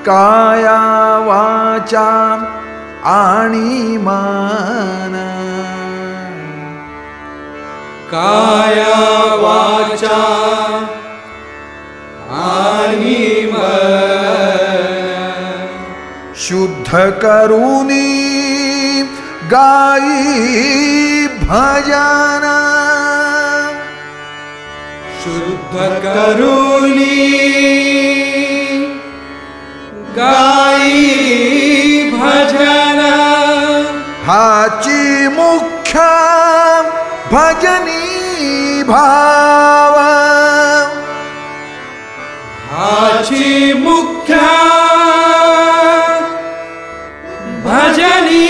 काया वाचा आणि मन, काया वाचा आणि मन, शुद्ध करुनी गाई भजन, शुद्ध करुनी गाई भजन, हाची मुख्य भजनी भाव, हाची मुख्य भजनी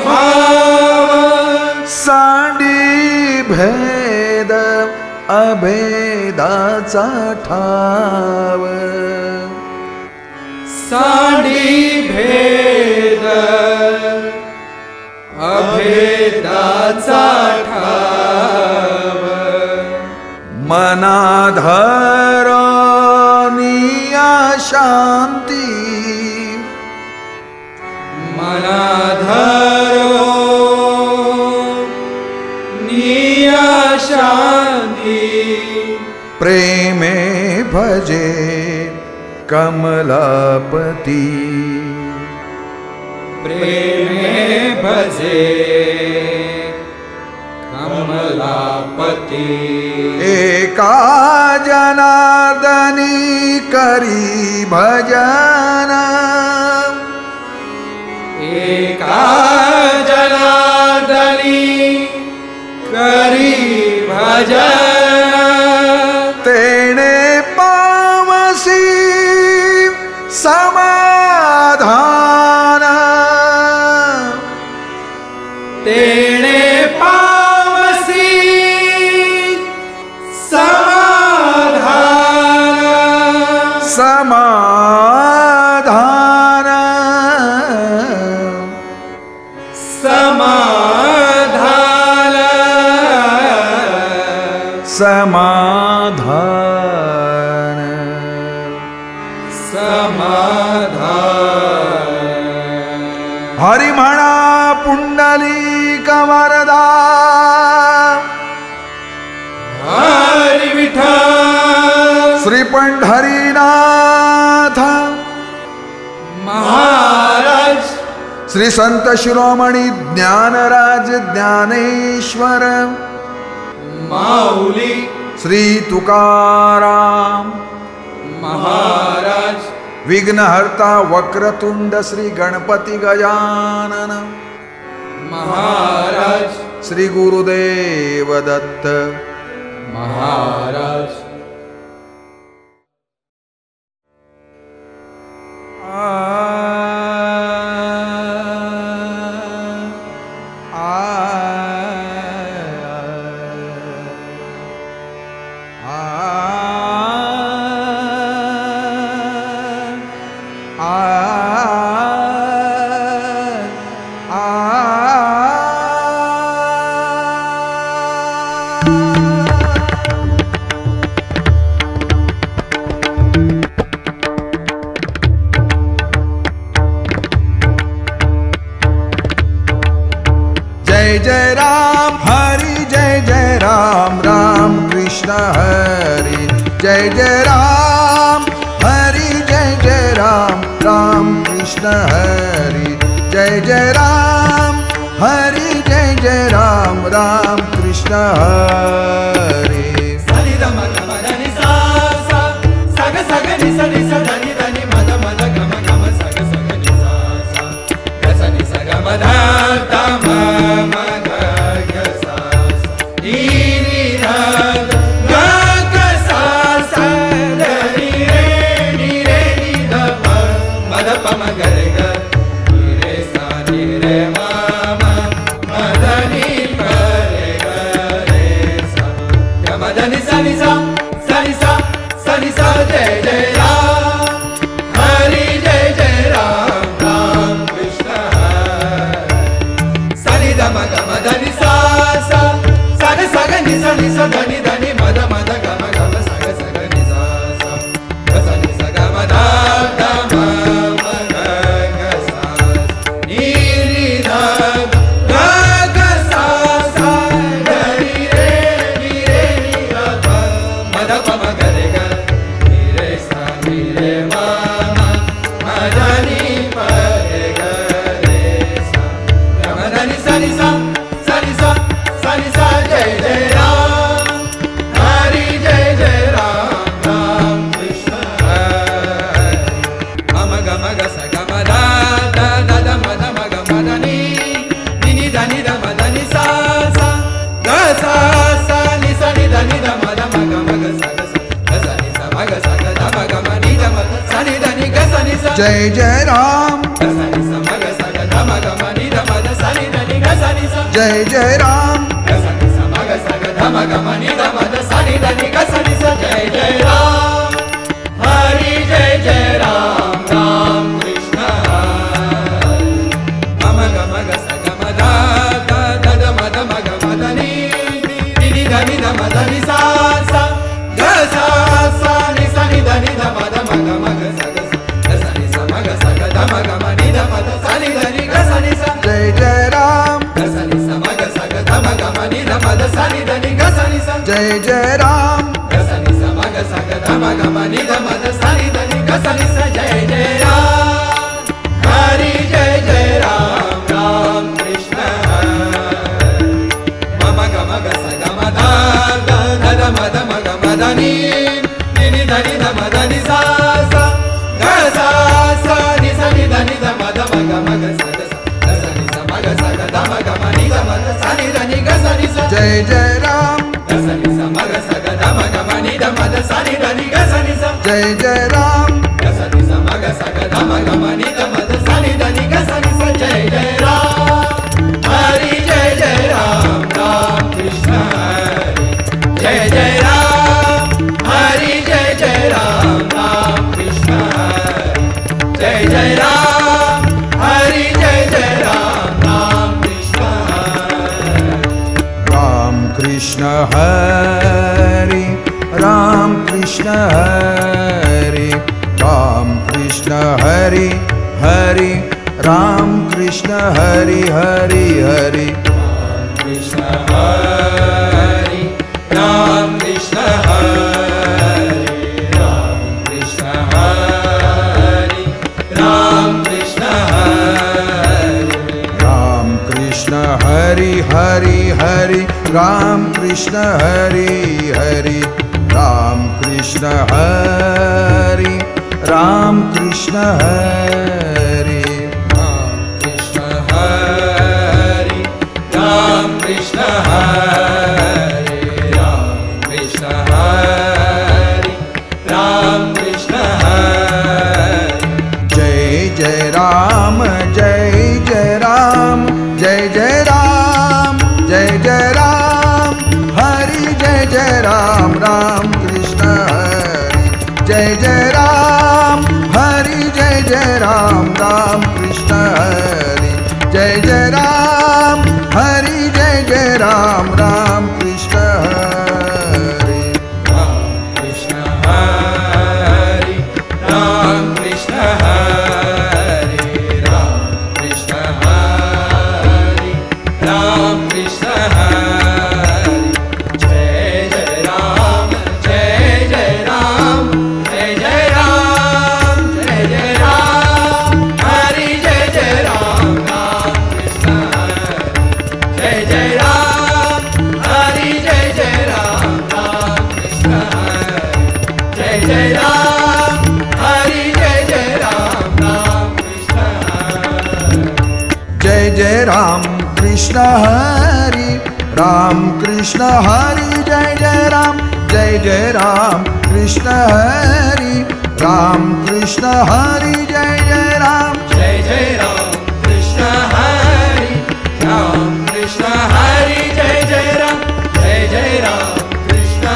भाव, सांडी भेद अभेदाचा ठाव, सांडी भेद अभेदाचा ठाव, मनाधरनिया शांती, मनाधरो निया शांती, प्रेमे भजे कमलापती, प्रेमे भजे कमलापती, एका जनार्दनी करी भजन, एका जनार्दनी करी भजन, तेणे पावसी समाधान, तेणे पावसी समाधान, समाधान, समाधान, समाधान, समाधान, हरि म्हणा पुंडलिक वरदा, हरि विठ्ठल श्री पंढरीनाथ महाराज, श्री संत शिरोमणी ज्ञानराज ज्ञानेश्वर माऊली, श्री तुकाराम महाराज, विघ्नहर्ता वक्रतुंड श्री गणपती गजानन महाराज, श्री गुरुदेव दत्त महाराज, जय जय राम हरि जय जय राम, राम कृष्ण हरि जय जय राम हरि जय जय राम, राम कृष्ण हरि जय जय राम हरि जय जय राम, राम कृष्ण हरि। धनि सनि सा सनि सा सनि सा जय जय राम हरि जय जय राम राम कृष्ण हरि सनि धम गम धनि सा सा सग सग नि सनि सा धनि धनि मद मद गम गम सग सग नि सा सा ग सनि सा गम ध ध म ग ग सा नि रि ध ग ग सा सा ग रि रे नि ध प म ध प म ग रे ग नि रे सा नि रे म म ध नि प रे ग रे सा ग म ध नि सा नि सा सनि सा सनि सा जय जय राम हरि जय जय राम राम कृष्ण हरि मम ग म ग स ग म ध ध ध ध म ध म ग म ध नि नि ध नि ध म ध नि सा सा ग सा सा नि सा नि ध नि ध म ध म ग म ग स ग स ग स नि सा म ग स ग ध म ग म नि ध म सा नि ध नि ग स नि सा जय जय राम ग स नि सा म ग स ग ध म ग म नि ध म ध सा नि ध नि ग स नि सा जय जय राम ग स नि सा म ग स ग ध म ग म नि ध म ध सा नि ध नि ग स नि सा जय जय राम हरि जय जय राम राम कृष्ण हरि मम ग म ग स ग म ध ध ध ध म ध म ग म ध नि नि ध नि ध म ध नि सा सा ग सा सा नि सा नि ध नि ध म ध म ग म ग स ग स ग स नि सा म ग स ग ध म ग म नि ध म ध सा नि ध नि ग स नि सा जय जय राम ग स नि सा म ग स ग ध म ग म नि ध म ध सा नि ध नि ग स नि सा जय जय राम ग स नि सा म ग स ग ध म ग म नि ध म ध सा नि ध नि ग स नि सा जय जय राम हरि जय जय राम राम कृष्ण हरि मम ग म ग स ग म ध ध ध ध म ध म ग म ध नि नि ध नि ध म ध नि सा सा ग सा सा नि सा नि ध नि ध म ध म ग म ग स ग स ग स नि सा म ग स ग ध म ग म नि ध म ध सा नि ध नि ग स नि सा जय जय राम ग स नि सा म ग स ग ध म ग म नि ध म ध सा नि ध नि ग स नि सा जय जय राम ग स नि सा म ग स ग ध म ग म नि ध म ध सा नि ध नि ग स नि सा जय जय राम हरि जय जय राम राम कृष्ण हरि जय जय राम हरि जय जय राम राम कृष्ण हरि जय जय राम हरि जय जय राम राम कृष्ण हरि राम कृष्ण हरि राम कृष्ण हरि राम कृष्ण हरि हरि राम कृष्ण हरि हरि हरि कृष्ण हरि राम कृष्ण हरि राम कृष्ण हरि राम कृष्ण हरि राम कृष्ण हरि हरि हरि राम कृष्ण हरि हरि राम कृष्ण हरि राम कृष्ण हरि राम कृष्ण हरि राम कृष्ण हरि राम कृष्ण हरि राम कृष्ण हरि जय जय राम जय जय राम जय जय राम जय जय राम हरि जय जय राम राम कृष्ण हरि जय जय राम हरि जय जय राम राम कृष्ण हरि जय जय राम हरि जय जय राम राम कृष्ण हरि राम कृष्ण हरि राम कृष्ण हरि राम कृष्ण हरि राम कृष्ण हरि जय जय राम जय जय राम जय जय राम जय जय राम हरि जय जय राम राम कृष्ण हरि जय जय राम हरि जय जय राम राम कृष्ण हरि जय जय राम हरि जय जय राम राम कृष्ण हरि जय जय राम कृष्ण हरि राम कृष्ण हरि जय जय राम कृष्ण हरि राम कृष्ण हरि जय जय राम जय जय राम कृष्ण हरि राम कृष्ण हरि जय जय राम कृष्ण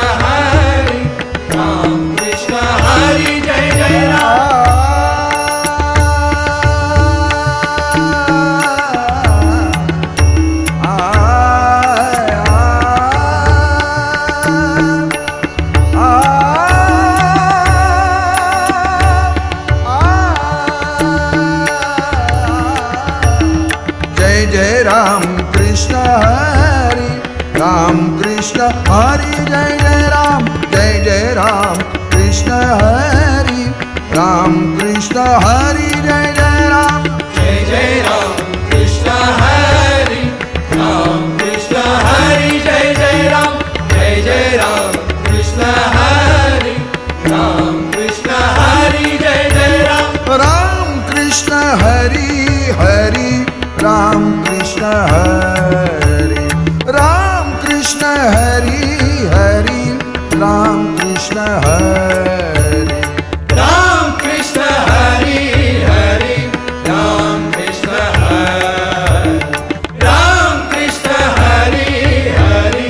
राम कृष्ण हरे राम कृष्ण हरि हरि राम कृष्ण हरि राम कृष्ण हरि हरि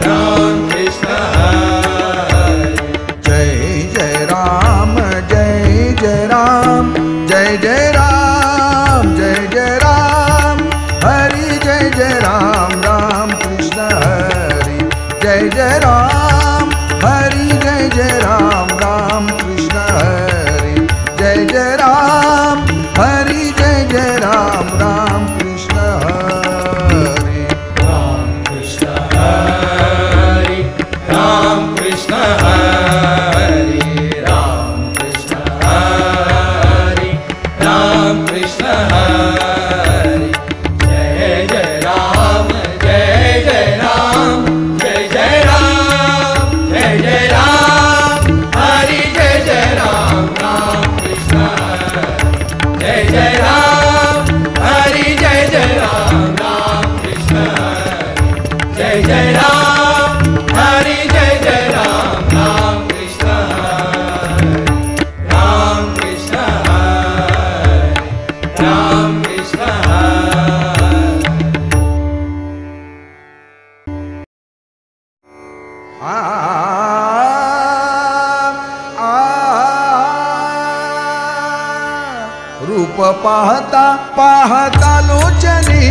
राम कृष्ण हरि जय जय राम जय जय राम जय जय राम जय जय राम हरि जय जय राम राम कृष्ण हरि जय जय राम हरि जय जय राम राम कृष्ण हरि जय जय राम हरि जय जय राम राम कृष्ण हरि राम कृष्ण हरि राम कृष्ण हरि राम कृष्ण हरि राम कृष्ण हरि जय जय राम जय जय राम जय जय राम जय जय राम हरि जय जय राम राम कृष्ण हरि जय जय राम हरि जय जय राम राम कृष्ण हरि जय जय राम हरि जय जय राम राम कृष्ण हरि राम कृष्ण हरि राम कृष्ण हरि रूप पाहता पाहता लोचनी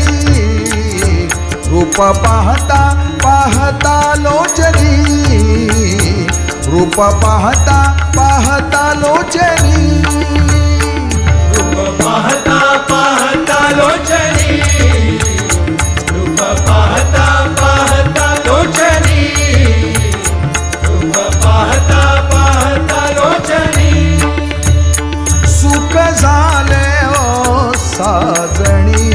रूप पाहता पाहता लोचनी रूप पाहता पाहता लोचनी रूप पाहता पाहता लोचनी रूप पाहता पाहता लोचनी रूप पाहता पाहता लोचनी सुख झाले ओ साजणी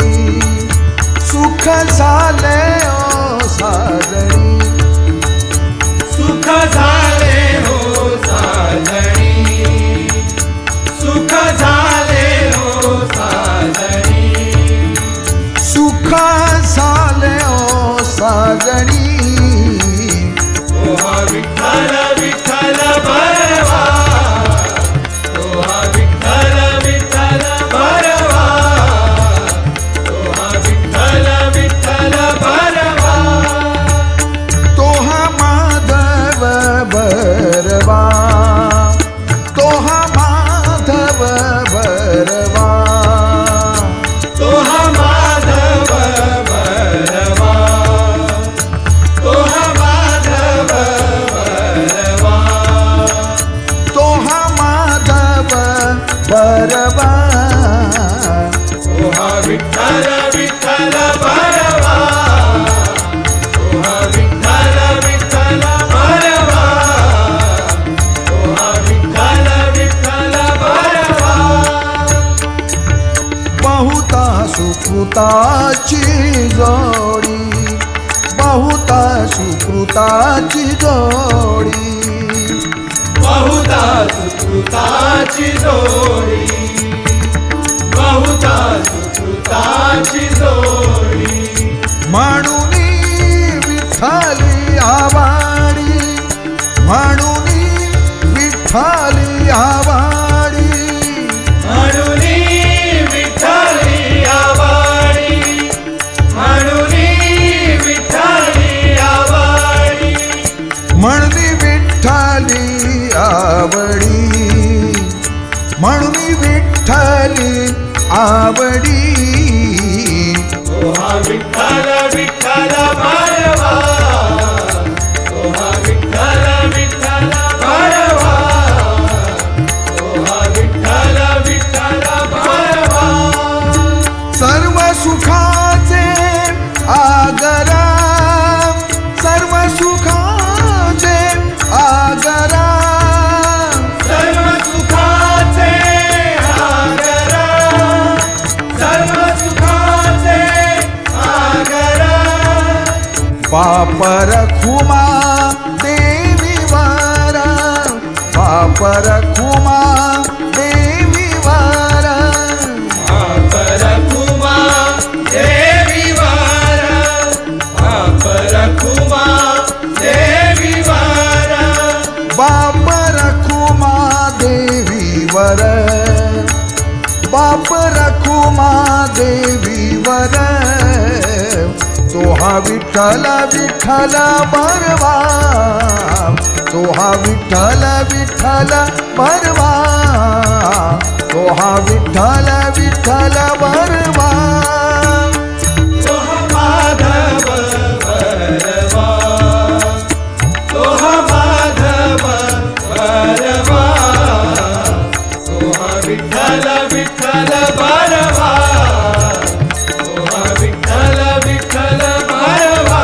सुख झाले ओ साजणी सुख झाले हो साजणी सुख झाले हो साजणी सुख झाले ओ साजणी ओहा विठ्ठल विठ्ठल बरवा ओहा विठ्ठल विठ्ठल बरवा ओहा विठ्ठल विठ्ठल बरवा तोहा माधव बरवा तोहा माधव बरवा तोहा माधव बरवा तोहा माधव बरवा तोहा माधव बरवा ओहा विठ्ठल विठ्ठल बरवा ओहा विठ्ठल विठ्ठल बरवा ओहा विठ्ठल विठ्ठल बरवा बहुता सुकृताची जोडी बहुता सुकृताची जोडी बहुता सुकृताची जोडी बहुता सुकृताची जोडी म्हणून विठ्ठली आवाडी म्हणून विठ्ठली आवाडी म्हणून विठ्ठली आवाडी म्हणून विठ्ठली आवाडी म्हणून विठ्ठली आवडी म्हणून विठ्ठली आवडी ओहा विठ्ठल विठ्ठल बरवा ओहा विठ्ठल विठ्ठल बरवा ओहा विठ्ठल विठ्ठल बरवा सर्व सुखाचे आगरा सर्व सुखाचे आगरा सर्व सुखाचे आगरा सर्व सुखाचे आगरा पापर खुमा देवी वारा पापर खुमा देवी वारा परखुमा देवी वारा परखुमा देवी वारा बाप रखुमा देवीवर, बाप रखुमा देवीवर, तो हा विठ्ठल विठ्ठल बरवा, तो हा विठ्ठल विठ्ठल बरवा, तो हा विठ्ठल विठ्ठल बरवा, तो हा माधव बरवा, तो हा माधव बरवा, तो हा विठ्ठल विठ्ठल बरवा, तो हा विठ्ठल विठ्ठल बरवा,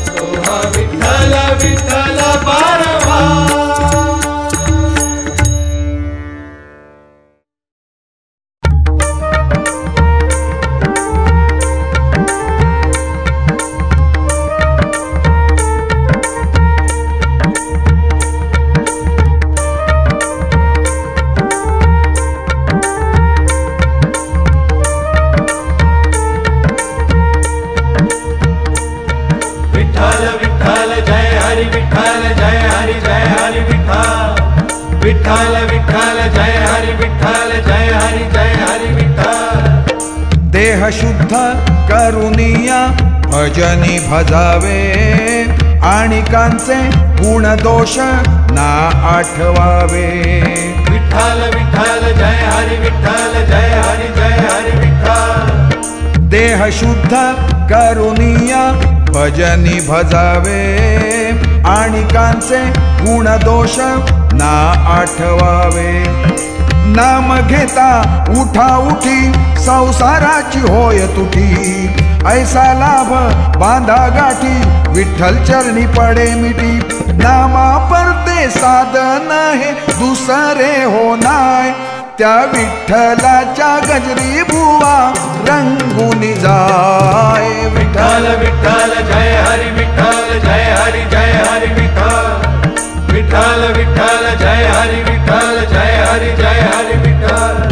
तो हा विठ्ठल विठ्ठल बरवा. विठ्ठल विठ्ठल जय हरी विठ्ठल जय हरी जय हरी विठ्ठल. देह शुद्ध करुनिया भजनी भजावे, आणि कांचे गुण दोष ना आठवावे. विठ्ठल विठ्ठल जय हरी विठ्ठल जय हरी जय हरी विठ्ठल. देह शुद्ध करुनिया भजनी भजावे, आणि कांचे गुण दोष ना आठवावे. नाम घेता उठा उठी संसाराची होय तुटी, ऐसा लाभ बांधा गाठी विठ्ठल चरणी पडे मिटी. नामा परते साधन हे दुसरे हो नाय, त्या विठ्ठलाच्या गजरी बुवा रंगून जाय. विठ्ठल विठ्ठल जय हरी विठ्ठल जय हरी जय हरी विठ्ठल. विठ्ठल विठ्ठल जय हरी विठ्ठल जय हरी जय हरी विठ्ठल.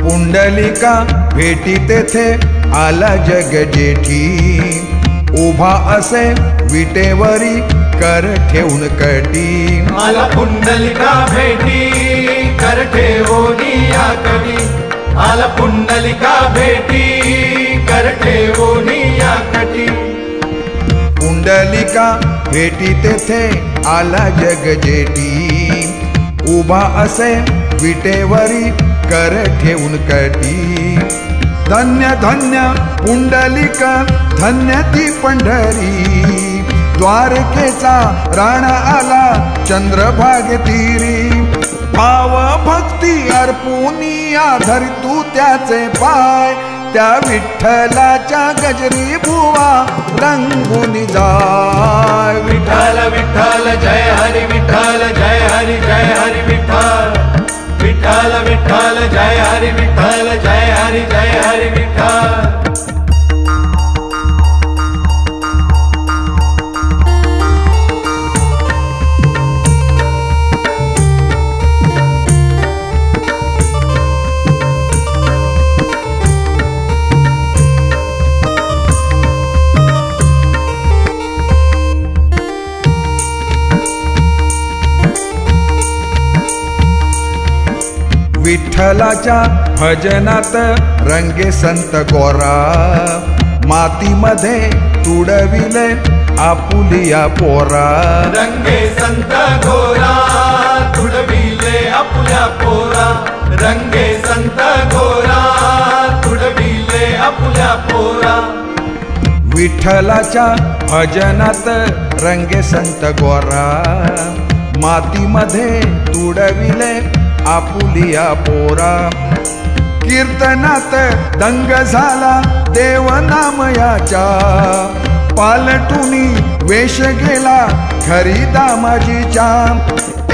पुंडलिका भेटी तेथे आला जग जेठी, उभा असे विटेवरी कर ठेवून कटी. आला पुंडलिका भेटी कर ठेवोनी या कटी. आला पुंडलिका भेटी कर ठेवोनी या कटी. पुंडलिका भेटी तेथे आला जग जेठी, उभा असे विटेवरी कर ठेवून कटी. धन्य धन्य पुंडलिक धन्य ती पंढरी, द्वारकेचा राणा आला चंद्रभागे तीरी. भाव भक्ती अर्पुनिया धरी तू त्याचे पाय, त्या विठ्ठलाच्या गजरी बुवा रंगून जाय. विठ्ठल विठ्ठल जय हरी विठ्ठल जय हरी जय हरी विठ्ठल. विठ्ठल विठ्ठल जय हरी विठ्ठल जय हरी जय हरी विठ्ठल. विठ्ठलाच्या भजनात रंगे संत गोरा, मातीमध्ये तुडविले आपुलिया पोरा. रंगे संत गोरा तुडविले आपुल्या पोरा. रंगे संत गोरा तुडविले आपुल्या पोरा. विठ्ठलाच्या भजनात रंगे संत गोरा, मातीमध्ये तुडविले आपुलिया पोरा. कीर्तनात दंग झाला देव नामयाच्या, पालटुनी वेश गेला घरी दामाजीच्या,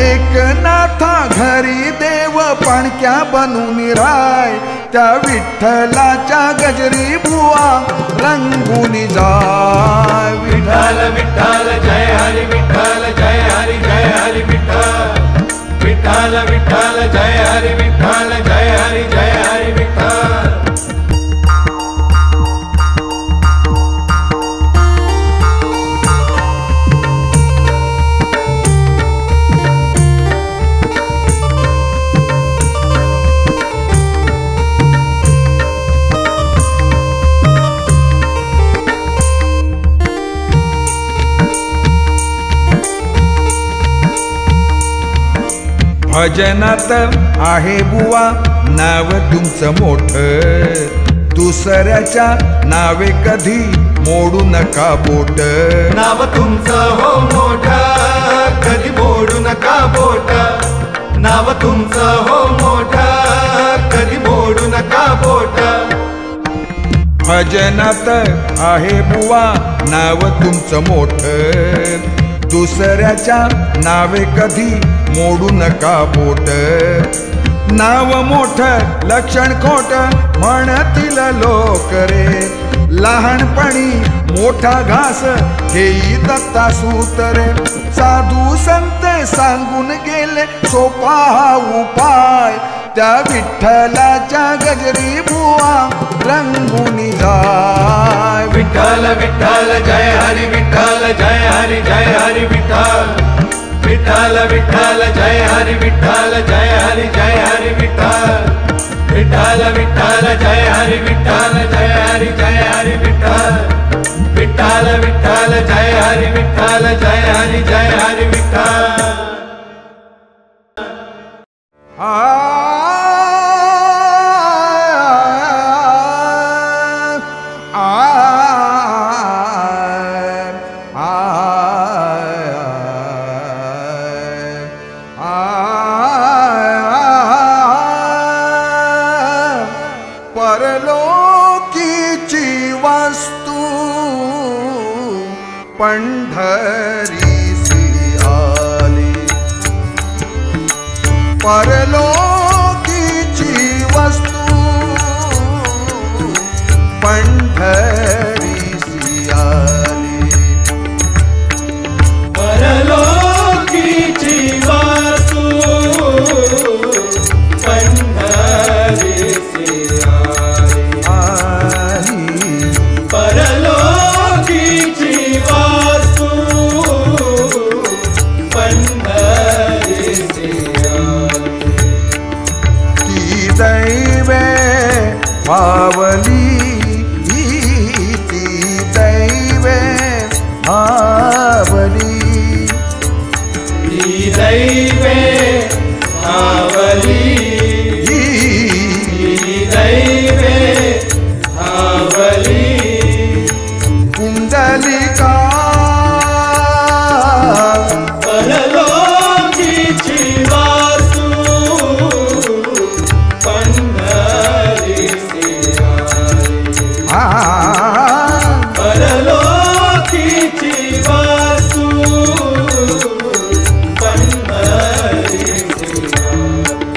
एकनाथा घरी देव पणक्या बनून राय, त्या विठ्ठलाच्या गजरी बुवा रंगून जाय. विठ्ठल विठ्ठल जय हरी विठ्ठल जय हरी जय हरी विठ्ठल. विठ्ठल विठ्ठल जय हरी विठ्ठल जय हरी जय हरी विठ्ठल. भजनात आहे बुवा नाव तुमचं मोठं, दुसऱ्याच्या नावे कधी मोडू नका बोट. नाव तुमचं हो मोठं, कधी मोडू नका बोट. नाव तुमचं हो मोठं, कधी मोडू नका बोट. भजनात आहे बुवा नाव तुमचं मोठं, दुसऱ्याच्या नावे कधी मोडू नका बोट. नाव मोठं लक्षण खोट म्हणतील लोक रे, लहानपणी मोठा घास घेई दत्ता सूतरे. साधू संत सांगून गेले सोपा हा उपाय, त्या विठ्ठलाच्या गजरी बुवा रंगून जाय. विठ्ठल विठ्ठल जय हरी विठ्ठल जय हरी जय हरी विठ्ठल. विठ्ठल विठ्ठल जय हरी विठ्ठल जय हरी जय हरी विठ्ठल. विठ्ठल विठ्ठल जय हरी विठ्ठल जय हरी जय हरी विठ्ठल. विठ्ठल विठ्ठल जय हरी विठ्ठल जय हरी जय हरी विठ्ठल. परलोकीची वास्तू पंढरीसी आली, परलोकीची वस्तू पंढरीसी आली. परलोकीची वास्तू पंढरीसी आली. परलोकीची वास्तू पंढरीसी आली. ती दैवे पावली, ती दैवे पावली. ती दैवे पावली. ती दैवे पावली. कुंडलिका परलोकीची वास्तू पंढरीसी आली. परलोकीची वास्तू पंढरीसी आली.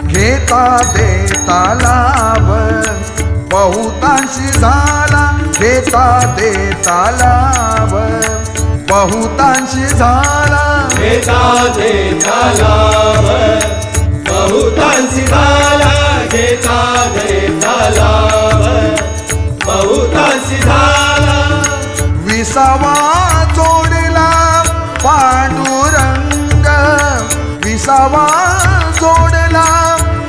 घेता देता लाभ बहुतांशी झाला, घेता देता लाभ बहुतांशी झाला. घेता देता लाभ बहुतांशी झाला. घेता देता लाभ बहुतांशी झाला. विसावा जोडला पांडुरंग, विसावा जोडला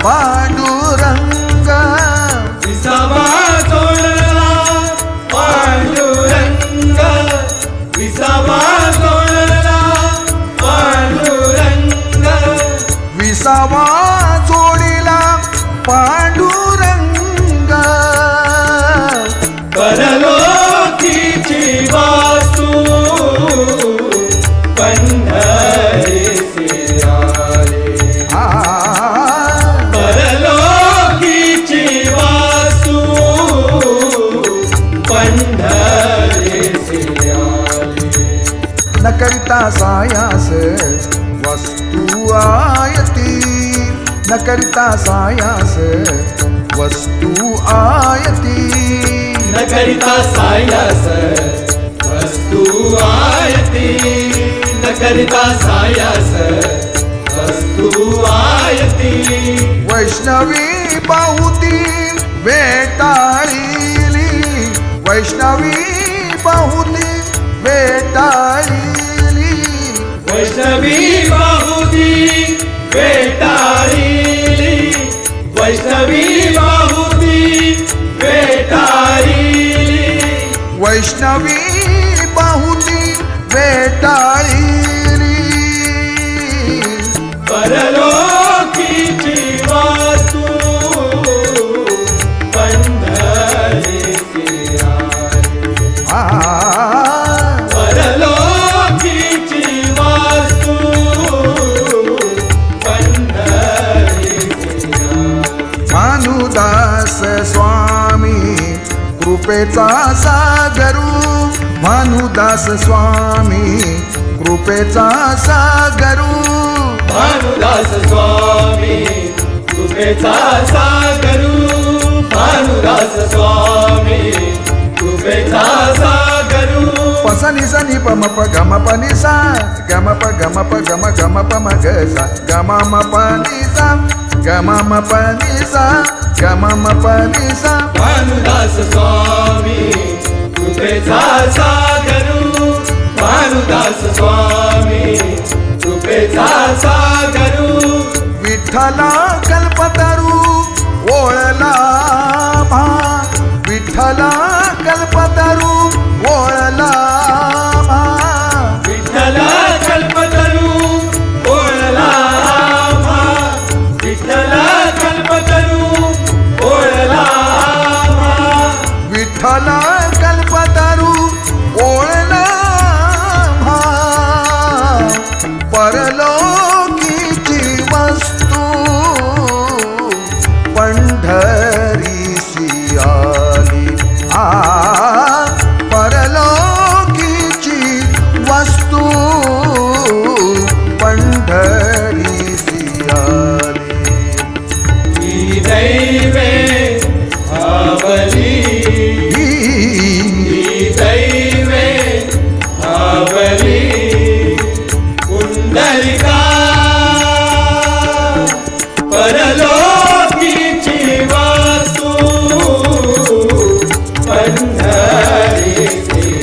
पांडुरंग. विसावा जोडला पांडुरंग. विसावा जोडला पांडुरंग. विसावा जोडला पांडुरंग. परलोकीची वास्तू करिता सायास वस्तू आयती, न करिता सायास वस्तू आयती, न करिता सायास वस्तू आयती. वैष्णवी बहुती वेटाळिली, वैष्णवी बहुती वेटाळिली, वैष्णवी बहुती वेटाळिली, वैष्णवी बहुती वेटाळिली, वैष्णवी बहुती वेटाळिली. परलोकीची वास्तू पंढरीची आली. परलोकीची वास्तू पंढरीची आली. भानुदास स्वामी कृपेचा सागरू, भानुदास स्वामी कृपेचा सागरू, भानुदास स्वामी कृपेचा सागरू, भानुदास स्वामी कृपेचा सागरू. पसनी सनी पम प गम प नि सा, गम प गम प म ग सा, गम म प नि सा, गम म प नि सा, गम म प नि सा. भानुदास स्वामी कृपेचा सागरू, भानुदास स्वामी कृपेचा सागरू. विठ्ठला कल्पतरू ओळला भा, विठ्ठला कल्पतरू ओळला भा, विठ्ठला कल्पतरू ओळला भा, विठ्ठला कल्पतरू ओळला भा, विठ्ठला कल्पतरू ओळला भा. परलोकीची वस्तू पंढरीशी आली. परलोकीची वस्तू पंढरीशी आली. ही दैवे आवली, ही दैवे आवली. पुंडलिका परलोकीची वास्तू पंढरीची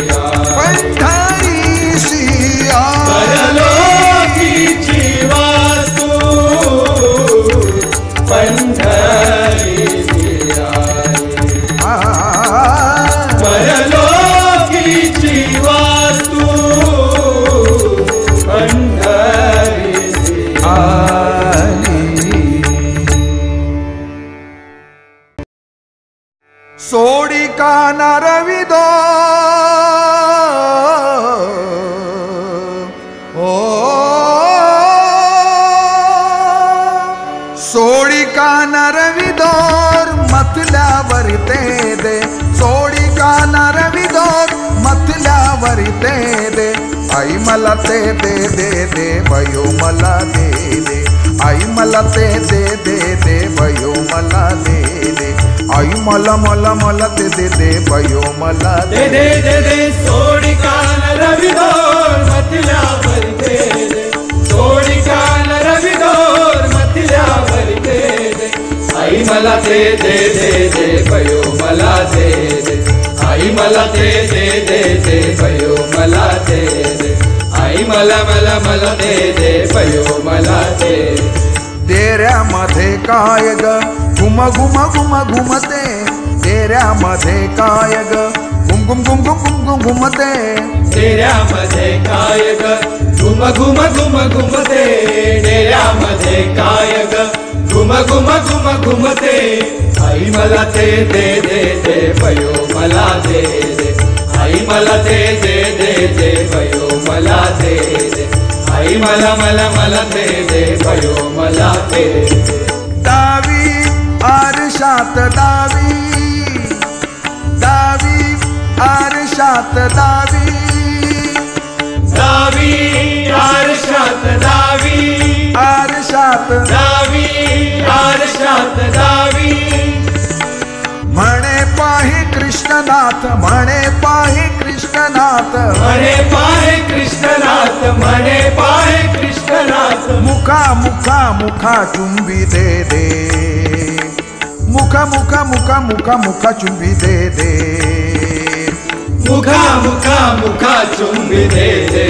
आली. पंढरीशी आली. परलोकीची वास्तू पंढरीची आली. परलोकीची वास्तू पंढरीची आली. सोडी काना रविदो ओ, सोडी काना रविदोर मतल्यावर ते दे, सोडी काना रविदोर मतल्यावर ते दे. आई मला ते दे दे दे भयो मला दे दे, आई मला ते दे दे दे भयो मला दे दे, आई मला मला मला ते दे दे भयो मला दे दे दे दे. सोडी कान रविदोर मतल्यावर दे दे, सोडी कान रविदोर मतल्यावर दे दे. आई मला ते दे दे दे भयो मला दे दे, आई मला ते दे दे दे भयो मला दे दे, आई मला मला मला दे दे भयो मला दे. डेऱ्यामध्ये काय ग घुम घुम घुम घुमते, डेऱ्यामध्ये काय ग घुम घुम घुम घुम घुम घुम घुमते, डेऱ्यामध्ये काय ग घुम घुम घुम घुमते, डेऱ्यामध्ये काय ग घुम घुम घुम घुमते. आई मला ते दे दे दे भयो मला दे दे, आई मला ते दे दे दे भयो मला दे दे, आई मला मला मला दे दे भयो मला दे दे. दावी आरशात दावी, दावी आरशात दावी, दावी आरशात दावी, आरशात दावी कृष्णनाथ जावी म्हणे पाहि कृष्णनाथ म्हणे पाहि कृष्णनाथ म्हणे पाहे कृष्णनाथ म्हणे पाहे कृष्णनाथ मुखा मुखा मुखा चुंबी दे दे मुखा मुखा मुखा मुखा मुखा चुंबी दे दे मुखा मुखा मुखा चुंबी दे दे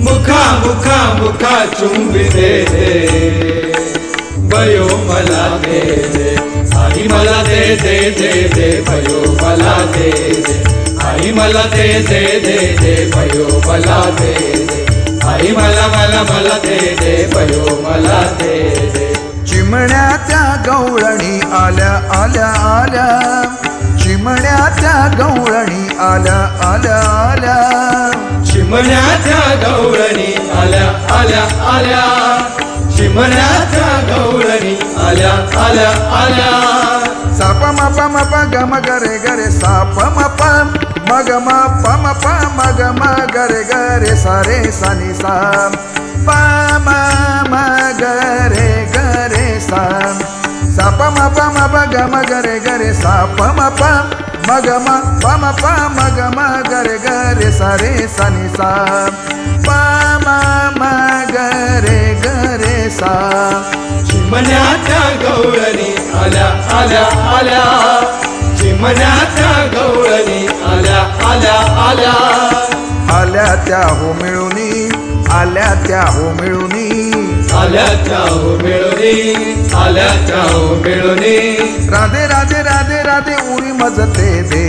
मुखा मुखा मुखा चुंबी दे दे भयो मला दे दे आई मला दे दे दे दे भयो मला दे दे आई मला दे दे दे दे भयो मला दे दे आई मला मला मला दे दे भयो मला दे दे चिमण्या त्या गवळणी आल्या आल्या आल्या चिमण्या त्या गवळणी आल्या आल्या आल्या चिमण्याच्या गवळणी आल्या आल्या आल्या चिमण्याच्या गवळणी आल्या आल्या आल्या साप मप मप गम गरे गरे साप मप मग म प म प मग म गरे गरे सारे सानी सा प म म गरे गरे सा साप मप मप गम गरे गरे साप मप मग म प म प मग म गरे गरे सारे सानी सा प म म गरे गरे सा चिमण्याच्या गवळणी आल्या आल्या आल्या चिमण्याच्या गवळणी आल्या आल्या आल्या आल्या त्या हो मिळूनी आल्या त्या हो मिळूनी आल्या त्या हो मिळूनी आल्या त्या हो मिळूनी राधे राधे राधे राधे उरी मजते दे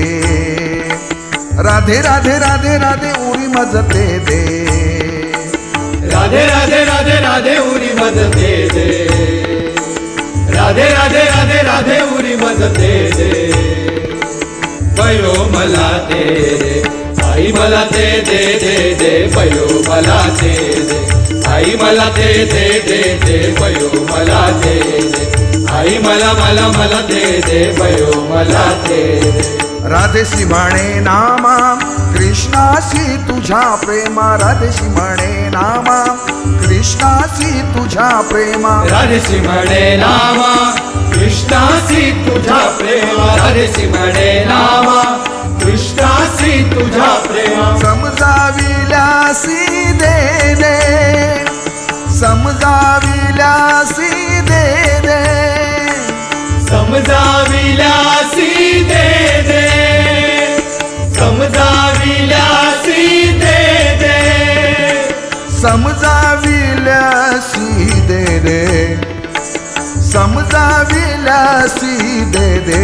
राधे राधे राधे राधे उरी मजते दे राधे राधे राधे राधे उरी मजते दे राधे राधे राधे राधे उरी मजते दे भयो मला दे दे आई मला दे दे दे दे भयो मला दे दे आई मला दे दे दे दे भयो मला दे दे आई मला मला मला दे दे भयो मला दे दे राधेशी म्हणे नामा कृष्णाशी तुझ्या प्रेमा राधेशी म्हणे नामा कृष्णाशी तुझ्या प्रेमा राधेशी म्हणे नामा कृष्णाशी तुझ्या प्रेमा राधेशी म्हणे नामा कृष्णाशी तुझ्या प्रेमा समजाविल्यासी दे दे समजाविल्यासी दे दे समजाविल्यासी दे दे समजाविल्यासी दे दे समजाविल्यासी दे दे समजाविल्यासी दे दे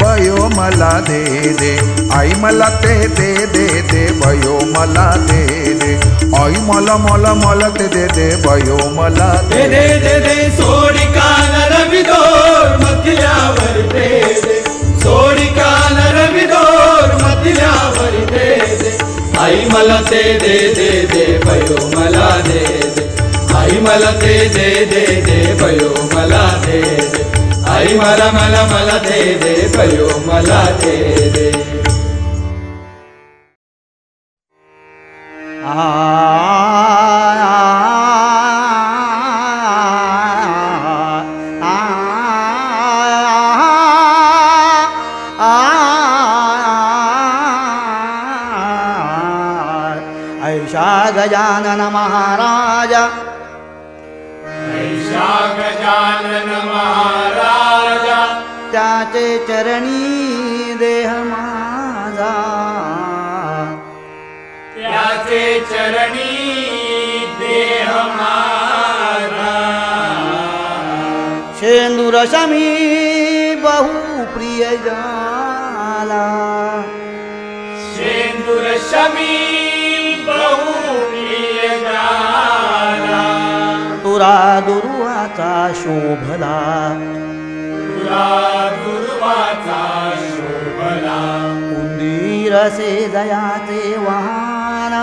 भयो मला दे दे आई मला ते दे दे दे भयो मला दे दे आई मला मला मला ते दे दे भयो मला दे दे दे दे सोडी कान रविदोर मधल्यावर दे दे सोडी कान रविदोर मधल्यावर दे दे आई मला ते दे दे दे भयो मला दे दे आई मला ते दे दे दे भयो मला दे दे आई मला मला मला दे दे भयो मला दे दे ऐशा गजानन महाराज ऐशा गजानन महाराज त्याचे चरणी देह माझा त्याचे चरणी देह माझा शेंदूर शमी बहु प्रिय झाला शेंदूर शमी बहु प्रिय झाला तुरा दुर्वाचा शोभला तुला दुर्वाचा शोभला रसे जयाचे वाहन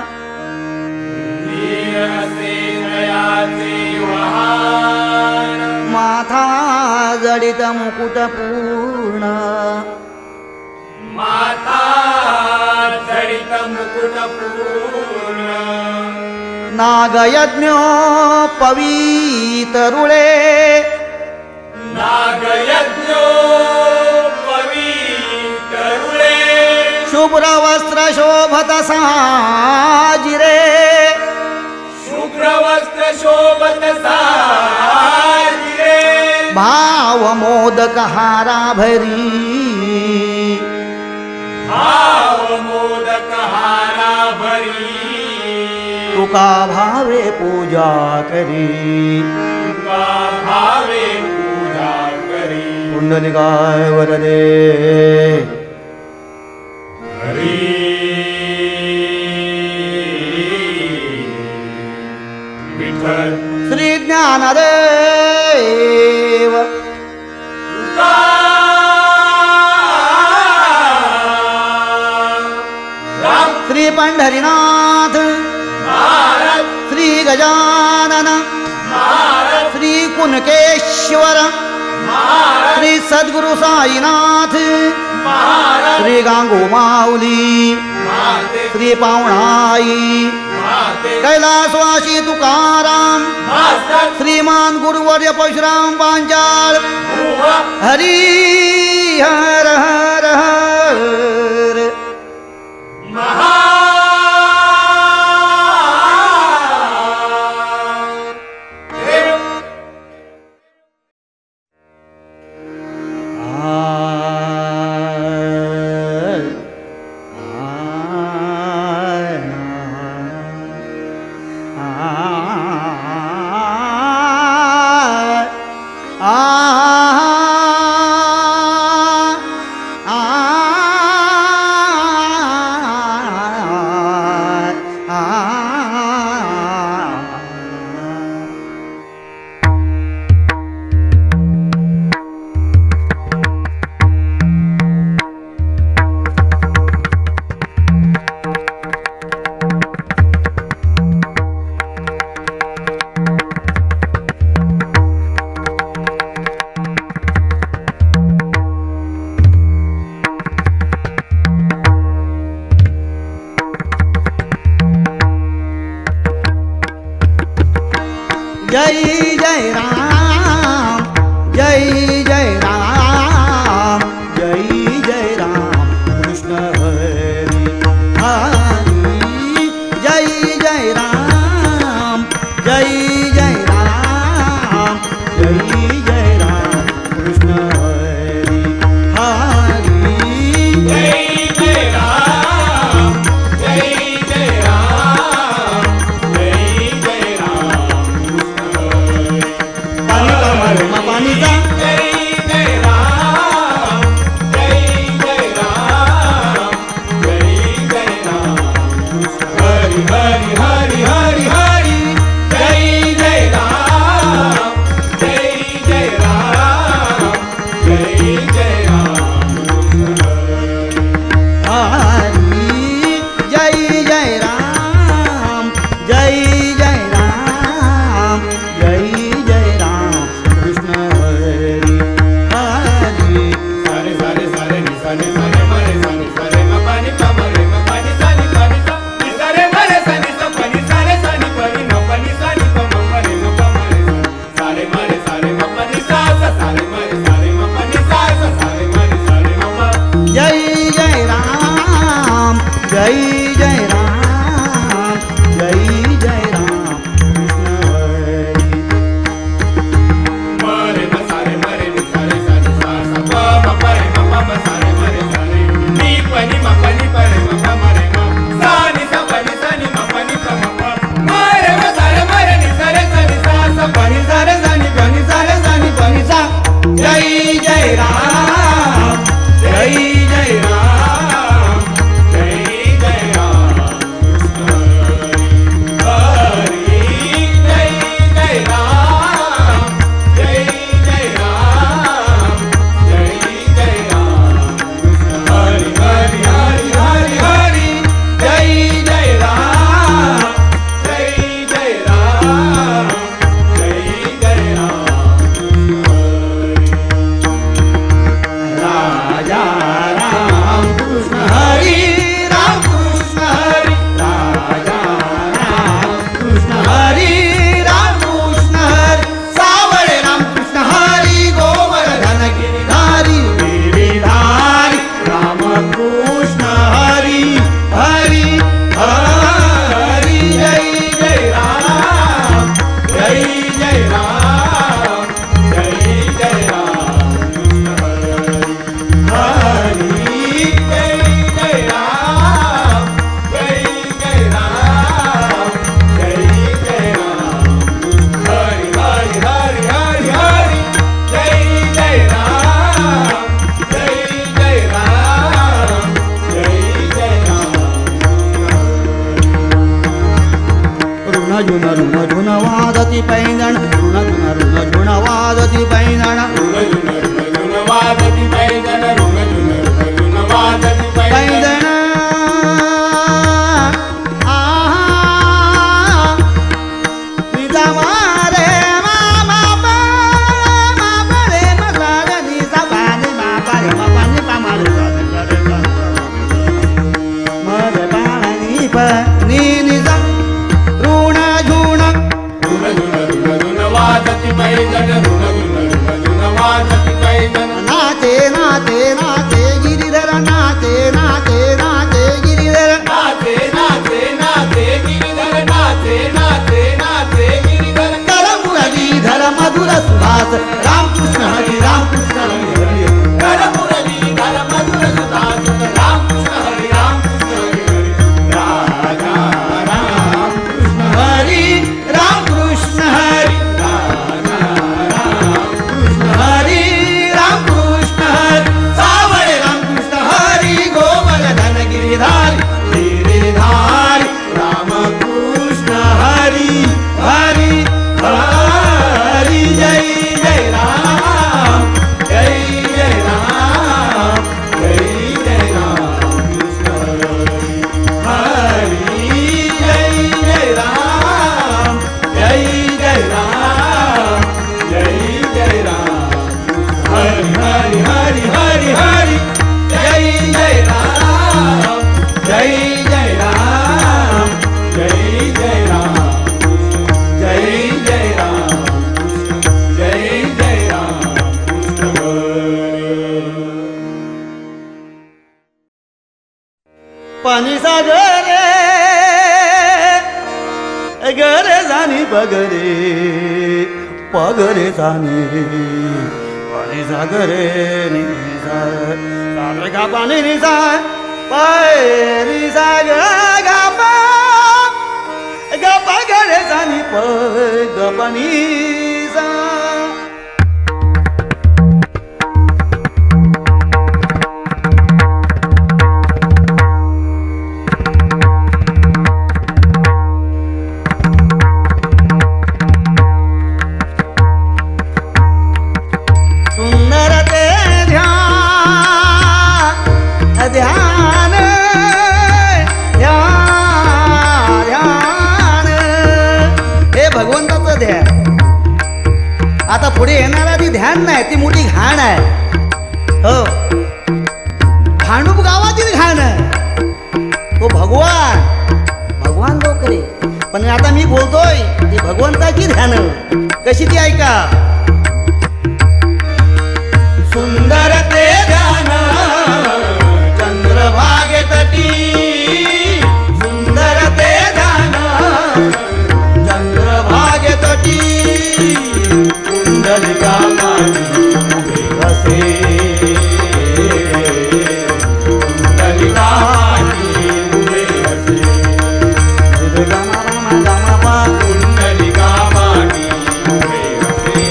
वीरसे दयाचे वाहन माथा जडित मुकुट पूर्ण माता जडित मुकुट पूर्ण नागयज्ञो पवितरुळे नागयज्ञो पवितरुळे शुभ्रवस्त्र शोभत साजिरे शुभ्रवस्त्र शोभत साजिरे भाव मोदक हारा भरी भाव मोदक हारा भरी तुका भावे पूजा करी तुका भावे पूजा करी कुंडलिकाय वरदे हरी विठ्ठल श्री ज्ञानदेव राम श्री पंढरीनाथ महाराज श्री गजानन महाराज श्री कुनकेश्वर महाराज श्री सद्गुरु साईनाथ महाराज श्री गांगो माऊली माते श्री पावणाई माते कैलासवासी तुकाराम मास्तर श्रीमान गुरुवर्य परशुराम पांचाळ बुवा हरी हर हर हर महादेव जय जय राम जय जय राम जय जय राम कृष्ण हरी हरी जय जय राम जय जय राम जय जय राम कृष्ण हरी हरी जय जय राम जय जय राम जय जय राम पाणी का जय जय राम जय जय राम जय जय राम हरि हरि हरि हरि हरि जय जय राम जय जय राम जय जय राम हरी जय जय राम जय जय राम जय जय राम कृष्ण हरी हरी सारे सारे सारे नि सारे सारे मरे सारे सारे म पानी प मरे म पानी सानी पानी सा नि सारे मरे सानी सा पानी सारे सानी पानी म पानी सानी प म मरे म प मरे सारे मरे सारे म पानी सा सा सारे मरे सारे म पानी सा सा सारे मरे सारे म प जय जय राम जय जय राम जय जय राम कृष्ण हरी मरे म सारे मरे नि सारे सारे सा सा प म परे म प म सारे मरे सारे नि पानी म पानी परे म प मरे म सानी सा पानी सानी म पानी प म प मरे म सारे मरे नि सारे सारे सा सा पानी सारे सानी पानी सारे सानी पानी सा जय जय राम जय जय राम जय जय राम वाजती पैंजण ऋण झुन ऋण झुन वाजती पैंजण वाजती पैंजण ऋण झुन वाजती पैंजण निजा मारे मा रे मा रे निजा पानी मा पारे मा पानी पा मा रे मरे पानी पा नी निजा ऋण झुन वाजती पैंजण ऋण वाजती पैंजण नाचे नाचे नाचे गिरिधर नाचे नाचे नाचे गिरिधर नाचे नाचे नाचे गिरिधर नाचे नाचे नाचे गिरिधर कर मुरलीधर मधुर सुभाष रामकृष्ण हरी रामकृष्ण हरी हरी कर मुरलीधर मधुर सुभाष रामकृष्ण हरी रामकृष्ण हरी राजा रामकृष्ण हरी रामकृष्ण हरी सावळे रामकृष्ण हरी गोवर्धन गिरिधारी गिरिधारी रामकृष्ण हरी हरी हरी जय जय राम जय जय राम जय जय राम कृष्ण हरी जय जय राम जय जय राम जय जय राम हरि हरि हरि हरि हरि जय जय राम जय जय राम जय जय राम जय जय राम जय जय राम पाणी सागरे गरे जाणी बगरे पगरे जाणे पाणी सागरे निसा सागरे का पाणी निसा पाय निसा गा पगरे जाणी ग पाणी सुंदर ते ध्यान ध्यान ध्यान हे भगवंताचं ध्यान. आता पुढे येणारा ती ध्यान नाही, ती मोठी घाण आहे. हो, भांडूप गावातील घाण आहे. तो भगवान लोकरे. पण आता मी बोलतोय ती भगवंताची ध्यान कशी ती ऐका. सुंदर ते ध्यान चंद्रभागे तटी सुंदर ते ध्यान चंद्रभागे तटी कुंडलिका माती उभे असे कुंडलिका माती उभे असे कुंडलिका माती उभे असे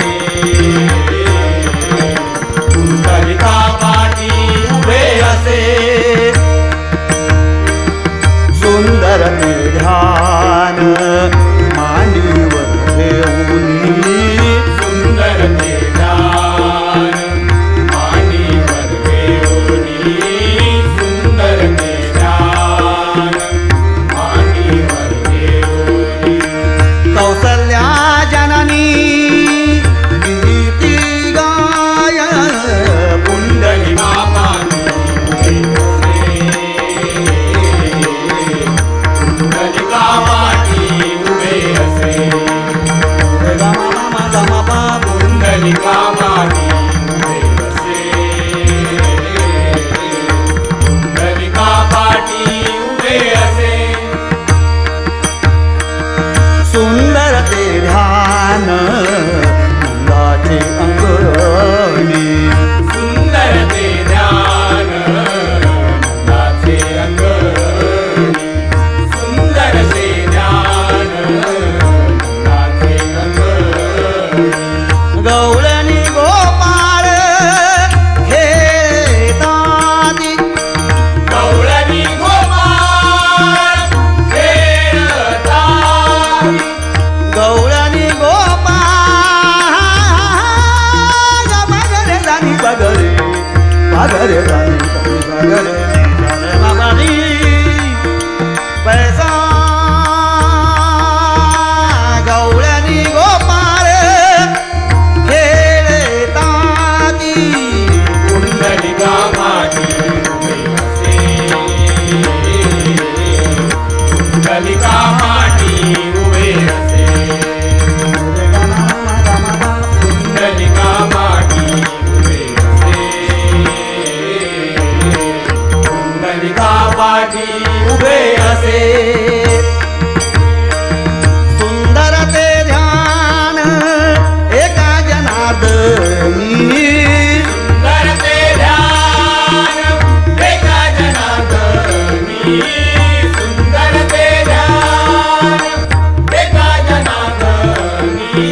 गरे धनी धनी गरे बाबाजी पैसा गवळ्यानी गोपाळ खेळताती कुंडलिका माटी उभे असे कुंडलिका माटी उभे असे कुंडलिका माटी उभे असे कुंडलिका माटी उभे असे सुंदर ते ध्यान एका जनार्दनी सुंदर ते ध्यान एका जनार्दनी सुंदर ते ध्यान एका जनार्दनी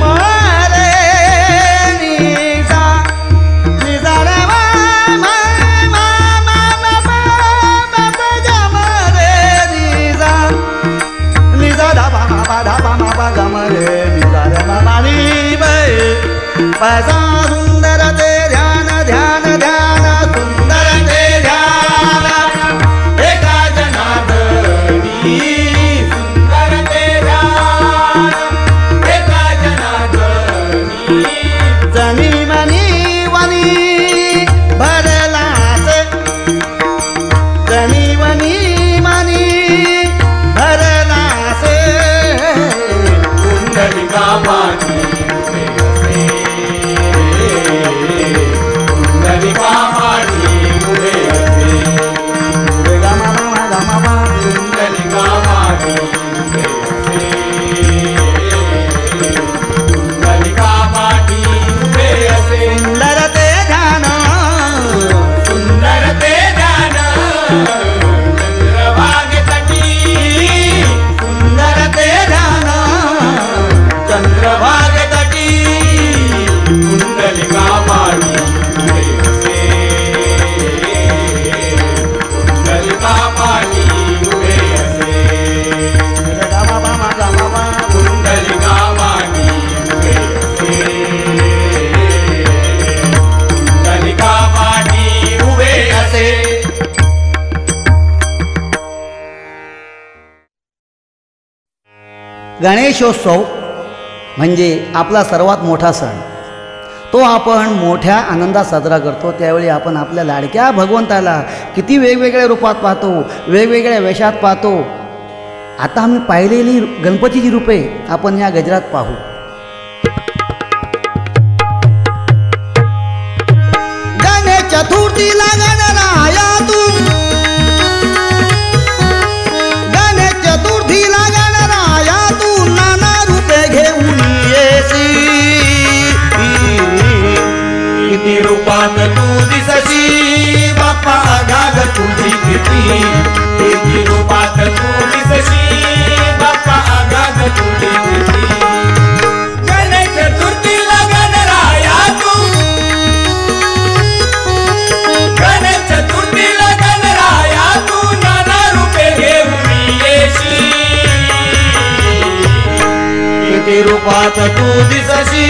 मारे निसा निसा रे मा मा मा मा मा मा गा मा रे निसा निसा धा मा मा गा मा रे निसा रे मा मा नी बे पैसा सुंदर ते ध्यान ध्यान ध्यान सुंदर ते ध्यान एका जनार्दनी सुंदर ते ध्यान एका जनार्दनी जनी मनी वनी भरलास जनी वनी मनी भरलास कुंडलिका माटी उभे असे कुंडलिका माटी उभे असे गा मा मा गा मा मा कुंडलिका माटी उभे असे कुंडलिका माटी उभे असे सुंदर ते ध्यान सुंदर ते ध्यान चंद्रभागे तटी सुंदर ते ध्यान चंद्रभागे तटी कुंडलिका माटी उभे असे कुंडलिका माटी उभे असे गा मा मा गा मा मा कुंडलिका माटी उभे असे कुंडलिका माटी उभे असे गणेशोत्सव म्हणजे आपला सर्वात मोठा सण. तो आपण मोठ्या आनंदात साजरा करतो. त्यावेळी आपण आपल्या लाडक्या भगवंताला किती वेगवेगळ्या रूपात पाहतो, वेगवेगळ्या वेशात पाहतो. आता आम्ही पाहिलेली गणपतीची रूपे आपण या गजरात पाहू. गणेश चतुर्थीला गणराया तू, गणेश चतुर्थीला गणराया तू नाना रूपे घेऊन येसी. किती रूपात तू दिसशी बाप्पा गाग तुझी किती किती रूपात तू दिसशी बाप्पा गाग तुझी किती गणेश चतुर्थीला गणराया तू गणेश चतुर्थीला गणराया तू नाना रूपे घेऊन येशी किती रूपात तू दिसशी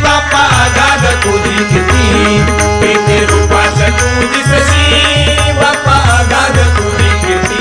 बाप्पा गाग तुझी किती किती रूपात तू दिसशी बाप्पा गाग तुझी किती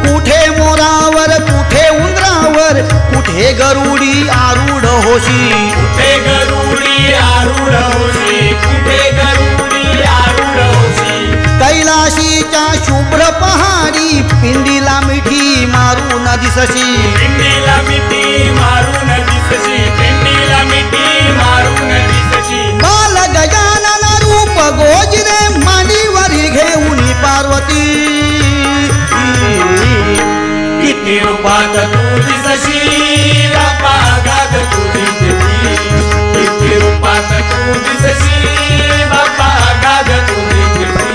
कुठे मोरावर कुठे उंदरावर कुठे गरुडी आरूढ होशी. कुठे गरुडी आरूढ होशी कुठे गरुडी आरूढ होशी कैलाशीच्या शुभ्र पहाडी पिंडीला मिठी मारून दिसशी. पिंडीला मिठी मारून दिसशी पिंडीला मिठी मारून दिसशी बाल गजानन रूप गोजरे मांडीवरी घेऊन पार्वती. किती रूपात तू दिसशी बाप्पा गाग तुझी किती किती रूपात तू दिसशी बाप्पा गाग तुझी किती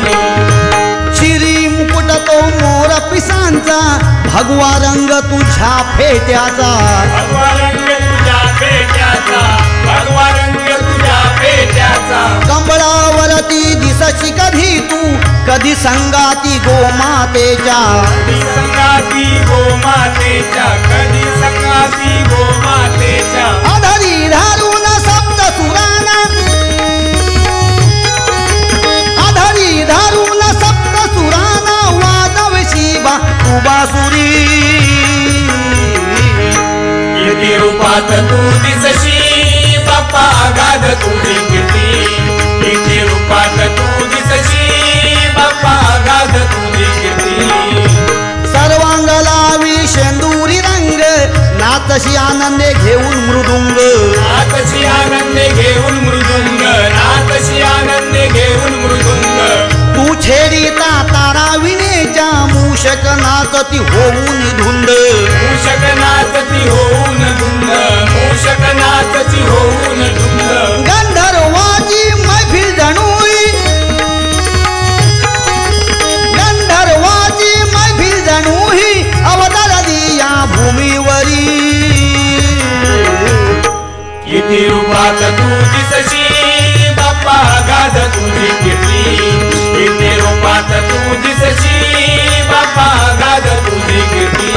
शिरी मुकुट तो मोर पिसांचा भगवा रंग तुझ्या फेट्याचा. भगवा रंग तुझ्या पेट्याचा भगवा रंग तुझ्या पेट्याचा कंबळावरती दिसशी कधी तू कधी संगाती गोमातेच्या. कधी संगाती गोमातेच्या कधी संगाती गोमातेच्या अधरी धारून सप्त सुराना सुरी कीर्ती रूपात तू दिसशी बाप्पा अगाध तुझी कीर्ती कीर्ती रूपात तू दिसशी बाप्पा अगाध तुझी कीर्ती सर्वांग लावी शेंदुरी रंग नाचशी आनंदे घेऊन मृदुंग नाचशी आनंदे घेऊन मृदुंग नाचशी आनंदे घेऊन मृदुंग तू छेडिता तारा विनेच्या मूषक नाचती होऊन धुंद मूषक नाचती होऊन धुंद मूषक नाचती होऊन धुंद गंधर्वाची मैफिल जणुई गंधर्वाची मैफिल जणुही अवतार दिया भूमीवरी किती रूपात तू दिसशी बाप्पा अगाध तुझी कीर्ती किती रूपात तू दिसशी बाप्पा अगाध तुझी कीर्ती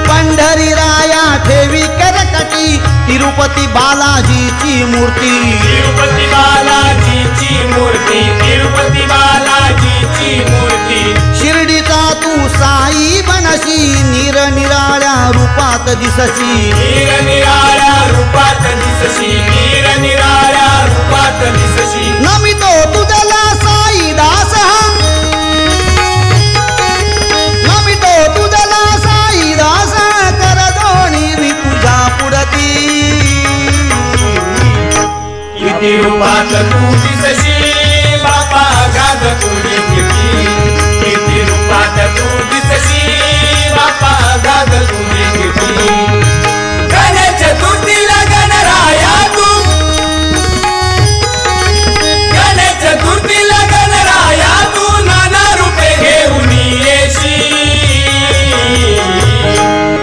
पंढरी राया ठेवी करकटी तिरुपती बालाजीची मूर्ती तिरुपती बालाजीची मूर्ती तिरुपती बालाजीची मूर्ती शिर्डीचा तू साई बनशी निरनिराळ्या रूपात दिसशी निरनिराळ्या रूपात दिसशी निरनिराळ्या रूपात दिसशी नमितो तुझला साई दास नमितो तुझला साई दास कर दोणी मी तुझ्या पुढती किती रूपात तू दिसशी बाप्पा अगाध तुझी कीर्ती किती रूपात तू दिसशी बाप्पा अगाध तुझी कीर्ती गणेश चतुर्थीला गणराया तू गणेश चतुर्थीला गणराया तू नाना रूपे घेऊन येशी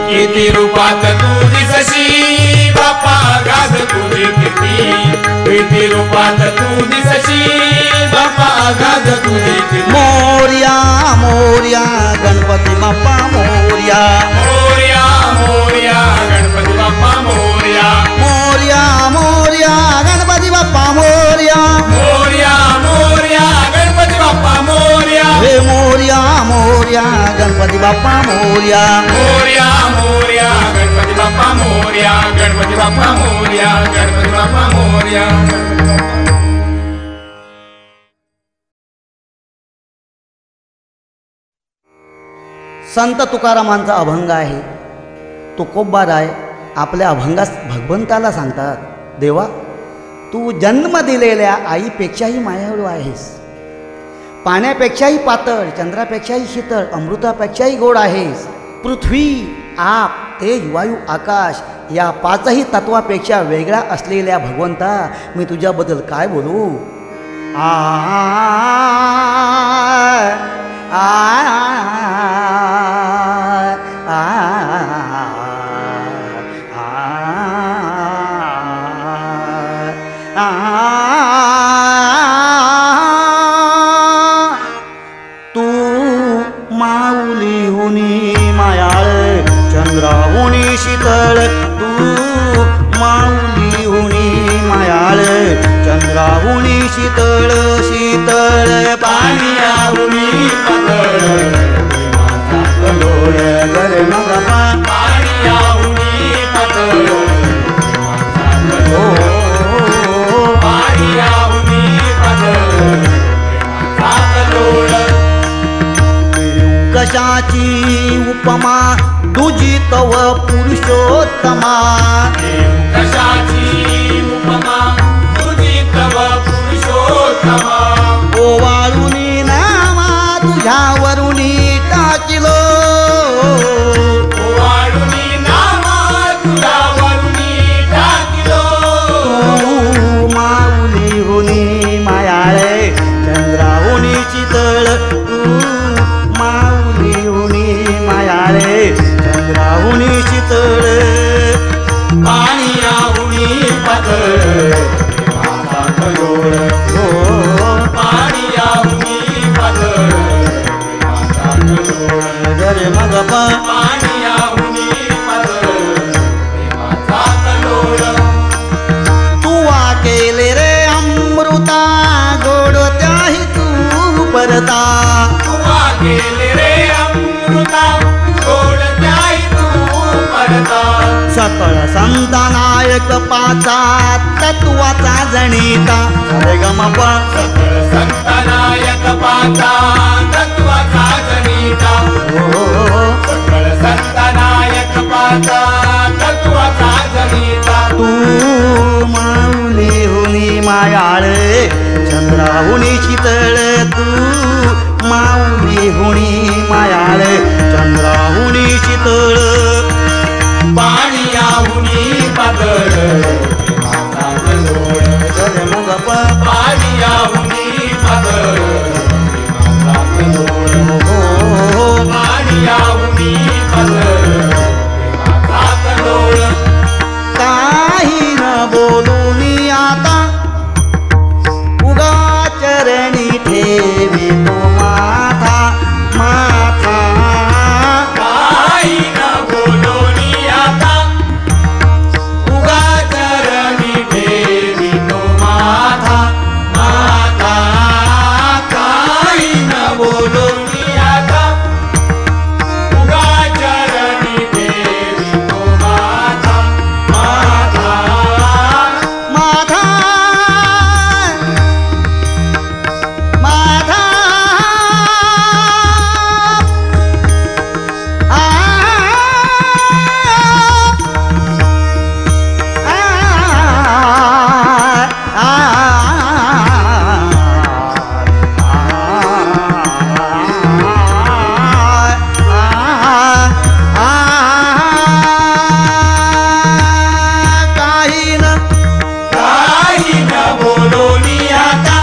किती रूपात तू दिसशी बाप्पा अगाध तुझी कीर्ती किती रूपात तू दिसशी बाप्पा अगाध तुझी कीर्ती मोर्या मोर्या गणपती बाप्पा मोर्या मोरया मोरया गणपती बाप्पा मोरया मोर्या मोर्या गणपती बाप्पा मोर्या मोरया मोरया गणपती बाप्पा मोरया हे मोर्या मोर्या गणपती बाप्पा मोर्या मोरया मोरया गणपती बाप्पा मोरया गणपती बाप्पा मोरया गणपती बाप्पा मोरया संत तुकारामांचा अभंग आहे. तुकोबाराय आपल्या अभंगास भगवंताला सांगतात, देवा तू जन्म दिलेल्या आईपेक्षाही मायाळू आहेस, पाण्यापेक्षाही पातळ, चंद्रापेक्षाही शीतळ, अमृतापेक्षाही गोड आहेस. पृथ्वी, आप, तेज, वायू, आकाश या पाचही तत्वापेक्षा वेगळा असलेल्या भगवंता मी तुझ्याबद्दल काय बोलू. तू माऊली हुनी मायाळ, चंद्राहुनी शीतळ, तू माऊली हुनी मायाळ, चंद्राहुनी शीतळ शीतळ, पाण्याहुनी पातळ कलोळ गर मगपा पाण्याहुनी पातळ पाण्याहुनी पातळ कशाची उपमा तुझी तव पुरुषोत्तमा. कशाची उपमा तुझी तव पुरुषोत्तमा. ओवाळुनी नामा तुझ्यावरुनी टाकिलो, ओवाळुनी नामा तुझ्यावरुनी टाकिलो. तू माऊली हुनी मायाळे, चंद्राहुनी शीतळ, तू माऊली हुनी मायाळे, चंद्राहुनी शीतळ, पाण्याहुनी पातळ माझा कलोळ. पाण्याहुनी पातळ माझा कलोळ. गर मगपा पाण्याहुनी पातळ माझा कलोळ. तुवा केले रे अमृता गोड त्याही तू परता. तुवा केले रे अमृता पाचा तत्वाचा जणिता रे ग म प सकळ संतनायक पाचा तत्वाचा जनिता सकळ संतनायक पाचा तत्वाचा जनिता तू माऊली हुनी मायाळे चंद्राहुनी शीतळ तू माऊली हुनी मायाळे चंद्राहुनी शीतळ पाणीयाहुनी पातळ प्रेमाचा कल्लोळ रे मग प पाणीयाहुनी पातळ प्रेमाचा कल्लोळ पाणीयाहुनी पातळ प्रेमाचा कल्लोळ काही न बोलून आता उगा चरणी ठेवी तो माथा माथा काही न बोलोनी आता उगा चरणी ठेवी तो माथा माथा काही न बोलोनी आता उगा चरणी ठेवी तो माथा माथा माथा माथा काही न काही न बोलोनी आता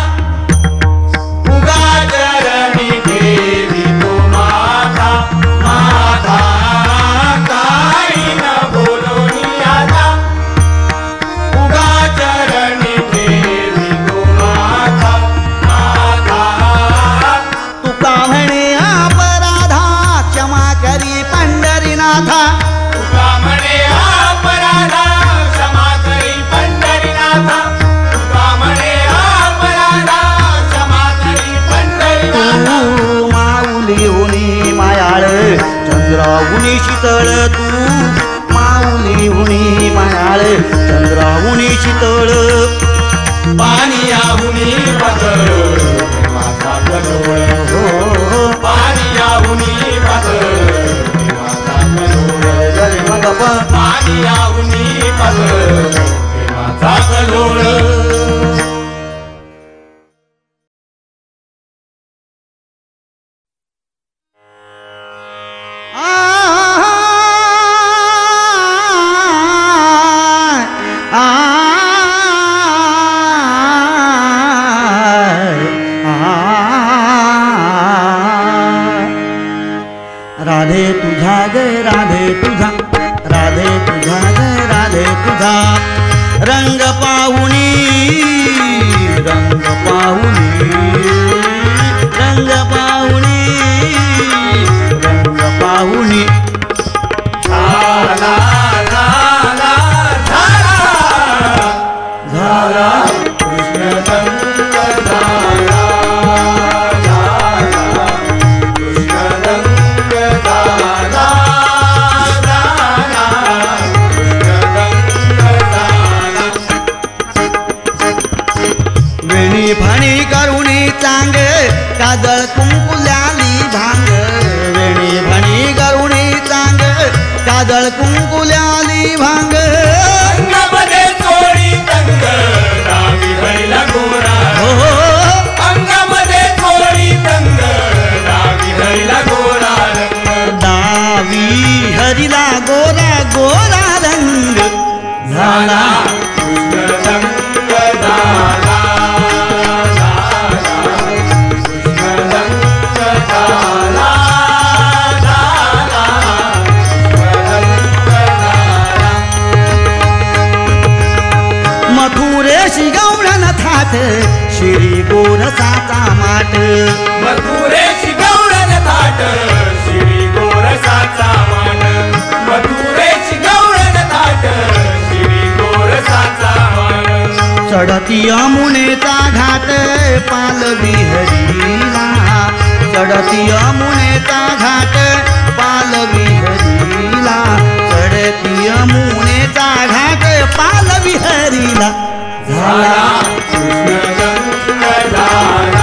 उगा चरणी ठेवी तो माथा माथा काही न बोलोनी आता उगा चरणी ठेवी तो माथा माथा तुका म्हणे अपराधा क्षमा करी पंढरीनाथा तुका म्हणे अपराधा क्षमा करी पंढरीनाथा तुका म्हणे अपराधा क्षमा करी पंढरीनाथा तू माऊली हुनी मायाळ चंद्राहुनी शीतळ तू माऊली हुनी मायाळ चंद्राहुनी शीतळ पाणीयाहुनी पातळ प्रेमाचा कल्लोळ हो पाणीयाहुनी पातळ प्रेमाचा कल्लोळ रे मग प पाणीयाहुनी पातळ प्रेमाचा कल्लोळ राधे तुझा ग राधे तुझा राधे तुझा ग राधे तुझा रंग पाहुणी रंग पाहुणी रंग पाहुणी रंग पाहुणी झाला झाला झाला झाला कृष्ण रंग झाला झाला कृष्ण रंग झाला झाला कृष्ण रंग झाला वेणी फणी करुणी चांग काजळ कुंकुल्याली भांग वेणी फणी करुणी चांग काजळ कुंकुल्याली भांग अंगामध्ये चोळी तंग डावी हळीला गोरा हो अंगामध्ये चोळी तंग डावी हळीला गोरा रंग डावी हरीला गोरा गोरा रंग झाला कृष्ण रंग झाला झाला कृष्ण रंग झाला झाला कृष्ण रंग झाला मथुरेशी गवळण थाट श्री गोरसाचा माट मथुरेची गवळण थाट श्री गोरसाचा मान मथुरेची गवळण थाट श्री गोरसाचा मान चढती यमुनेचा घाट पालवी हरीला चढती यमुनेचा घाट पालवी हरीला चढ ती यमुनेचा घाट पालवी हरीला झाला कृष्ण रंग झाला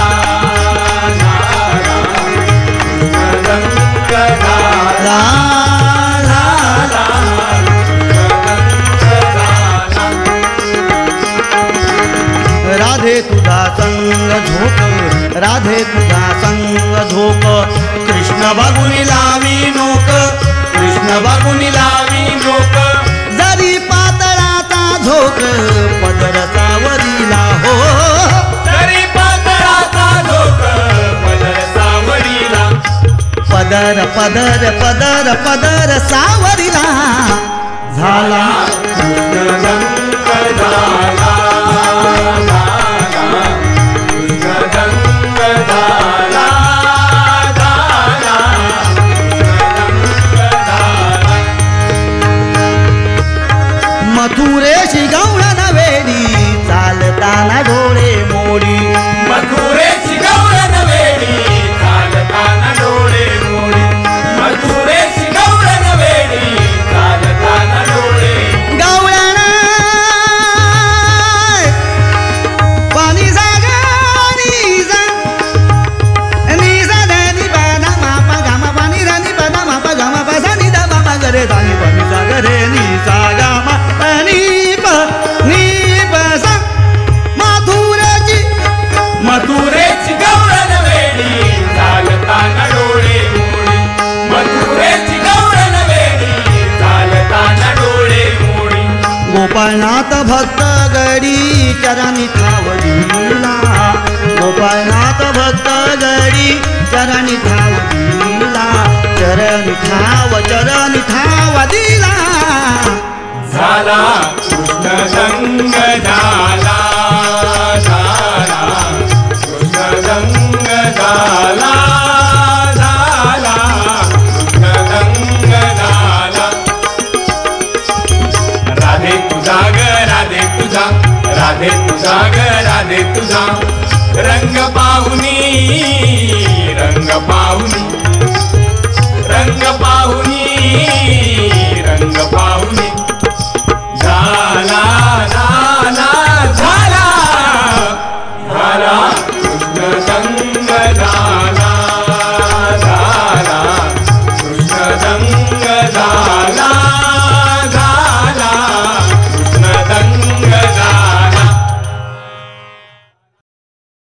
राधे तुझा संग झोक राधे तुझा संग झोक कृष्ण बघुनी लावी नोक कृष्ण बघुनी लावी नोक जरी पातळाचा झोक पदर सावरीला हो जरी पातळाचा झोक पदर सावरीला पदर पदर पदर पदर सावरीला झाला कृष्ण रंग झाला मथुरेशी गवळण वेडी चालताना डोळे मोडी मथुरेची गवळण वेडी चालताना डोळे मोडी मथुरेची गवळण वेडी चालताना डोळे गवळण पाणी जागा निजा निजा धनी बाना मापा गामा पाणी रानी बाना मापा गामा पासा निदा मापा गरे धानी पाणी सागरे निसा गामा मथुरेची गवळण वेडी चालताना डोळे मोडी मथुरेची गवळण वेडी चालताना डोळे मोडी गोपाळनाथ भक्त गडी चरणी ठाव दिला गोपाळनाथ भक्त गडी चरणी ठाव दिला चरणी ठाव दिला झाला कृष्ण रंग झाला झाला कृष्ण रंग झाला झाला कृष्ण रंग झाला राधे तुझा ग राधे तुझा राधे तुझा ग राधे तुझा रंग पाहुनी